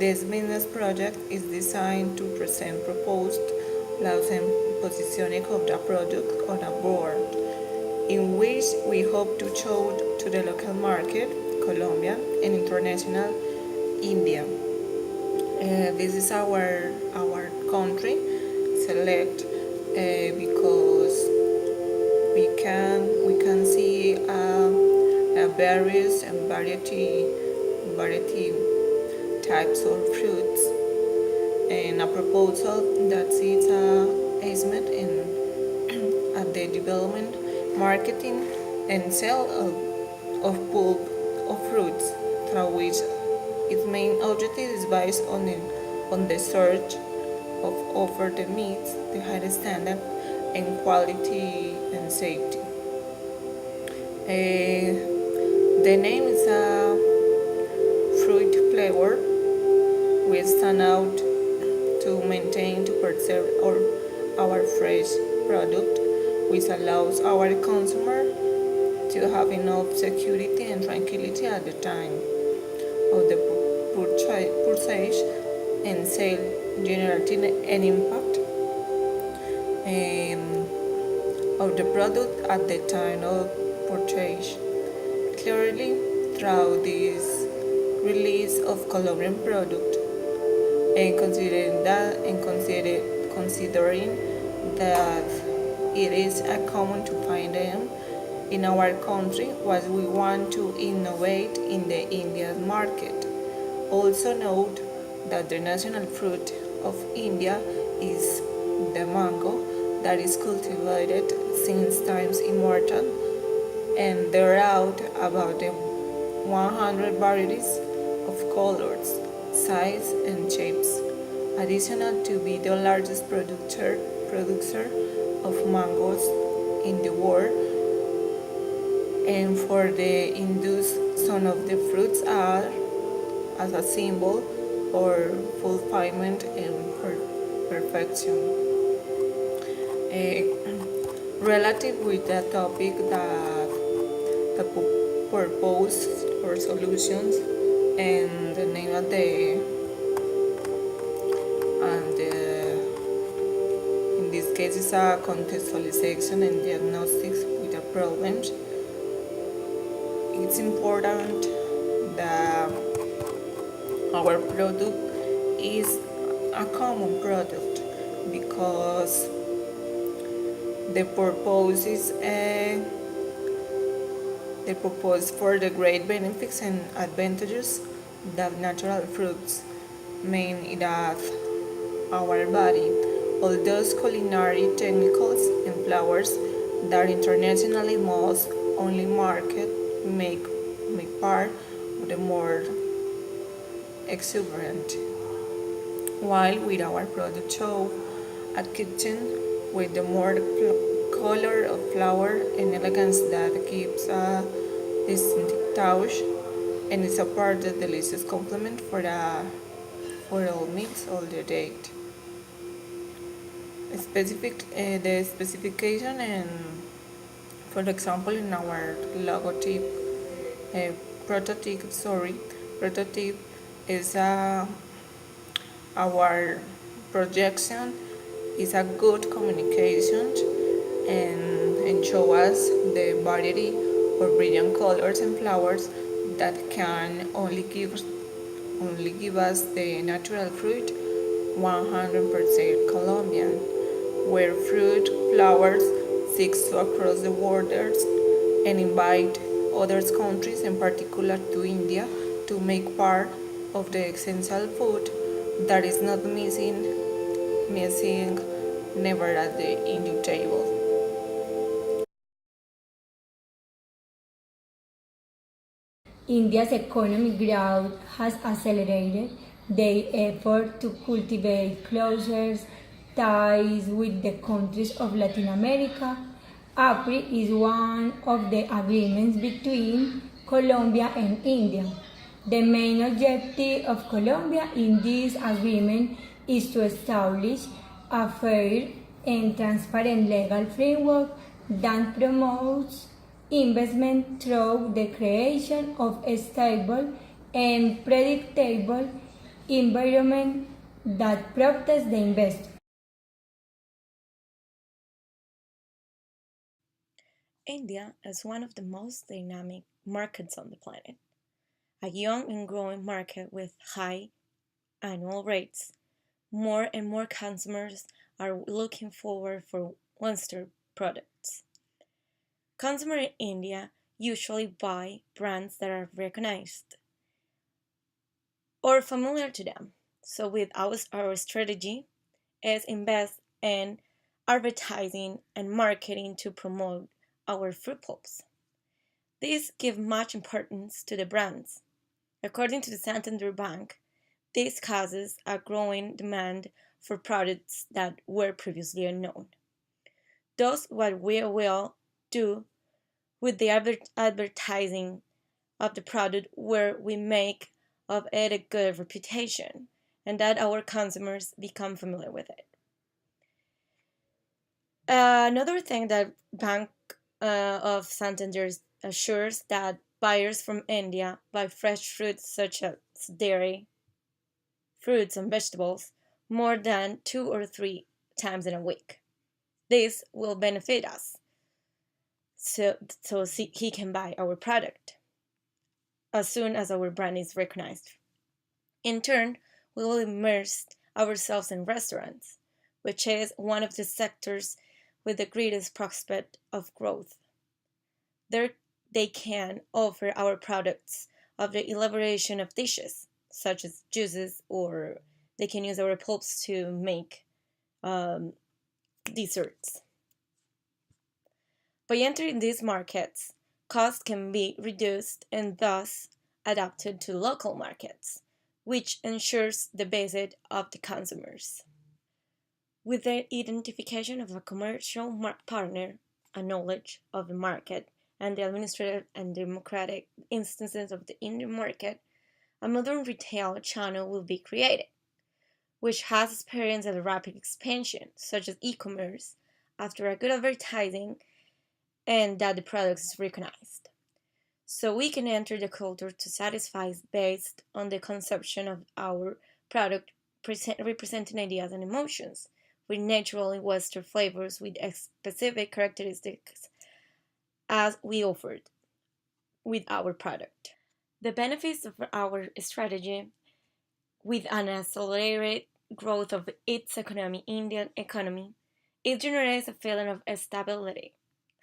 This business project is designed to present proposed laws and positioning of the product on a board, in which we hope to show to the local market, Colombia, and international India. This is our country select because we can see various and variety types of fruits, and a proposal that is aimed at the development, marketing, and sale of pulp of fruits, through which its main objective is based on the search of offer that meets the highest standard and quality and safety. The name is a fruit flavor. We stand out to maintain to preserve our fresh product, which allows our consumer to have enough security and tranquility at the time of the purchase and sale, generating an impact of the product at the time of purchase. Clearly, through this release of Colombian product, and considering that it is common to find them in our country, what we want to innovate in the Indian market. Also note that the national fruit of India is the mango, that is cultivated since times immortal, and there are about 100 varieties of colors, size, and shapes. Additional to be the largest producer of mangoes in the world, and for the Hindus, some of the fruits are as a symbol or fulfillment and perfection. Relative with the topic that the purpose or solutions, and the name of in this case is a contextualization and diagnostics with the problems. It's important that our product is a common product, because the purpose is the purpose for the great benefits and advantages that natural fruits mean that our body. All those culinary technicals and flowers that internationally most only market make part of the more exuberant. While with our product show a kitchen with the more color of flower and elegance that gives a distinctive touch, and it's a part of the delicious complement for all meals all the day. The specification, and for example in our logotype, prototype is our projection is a good communication, and show us the variety of brilliant colors and flowers that can only give us the natural fruit 100% Colombian, where fruit flowers seeks to across the borders and invite other countries, in particular to India, to make part of the essential food that is not missing never at the Indian table. India's economic growth has accelerated their effort to cultivate closer ties with the countries of Latin America. APRI is one of the agreements between Colombia and India. The main objective of Colombia in this agreement is to establish a fair and transparent legal framework that promotes investment through the creation of stable and predictable environment that protects the investor. India is one of the most dynamic markets on the planet, a young and growing market with high annual rates. More and more consumers are looking forward for Western products. Consumers in India usually buy brands that are recognized or familiar to them. So with our strategy is invest in advertising and marketing to promote our fruit pulps. These give much importance to the brands. According to the Santander Bank, this causes a growing demand for products that were previously unknown. Thus, what we will do with the advertising of the product where we make of it a good reputation and that our consumers become familiar with it. Another thing that Bank of Santander assures that buyers from India buy fresh fruits such as dairy, fruits, and vegetables more than 2 or 3 times in a week. This will benefit us so he can buy our product as soon as our brand is recognized. In turn, we will immerse ourselves in restaurants, which is one of the sectors with the greatest prospect of growth. There they can offer our products of the elaboration of dishes, such as juices, or they can use our pulps to make um, desserts. By entering these markets, costs can be reduced and thus adapted to local markets, which ensures the benefit of the consumers. With the identification of a commercial partner, a knowledge of the market, and the administrative and democratic instances of the Indian market, a modern retail channel will be created, which has experienced a rapid expansion, such as e-commerce, after a good advertising and that the product is recognized. So we can enter the culture to satisfy based on the conception of our product representing ideas and emotions with naturally Western flavors with specific characteristics as we offered with our product. The benefits of our strategy with an accelerated growth of its economy, Indian economy, it generates a feeling of stability.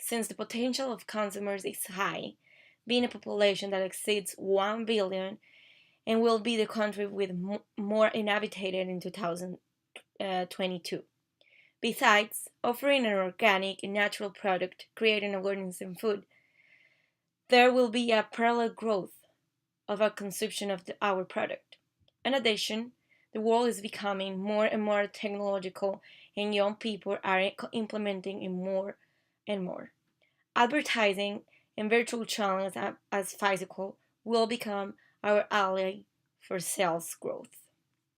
Since the potential of consumers is high, being a population that exceeds 1 billion and will be the country with more inhabited in 2022. Besides offering an organic and natural product, creating awareness in food, there will be a parallel growth of our consumption of our product. In addition, the world is becoming more and more technological, and young people are implementing it more and more. Advertising and virtual channels as physical will become our ally for sales growth.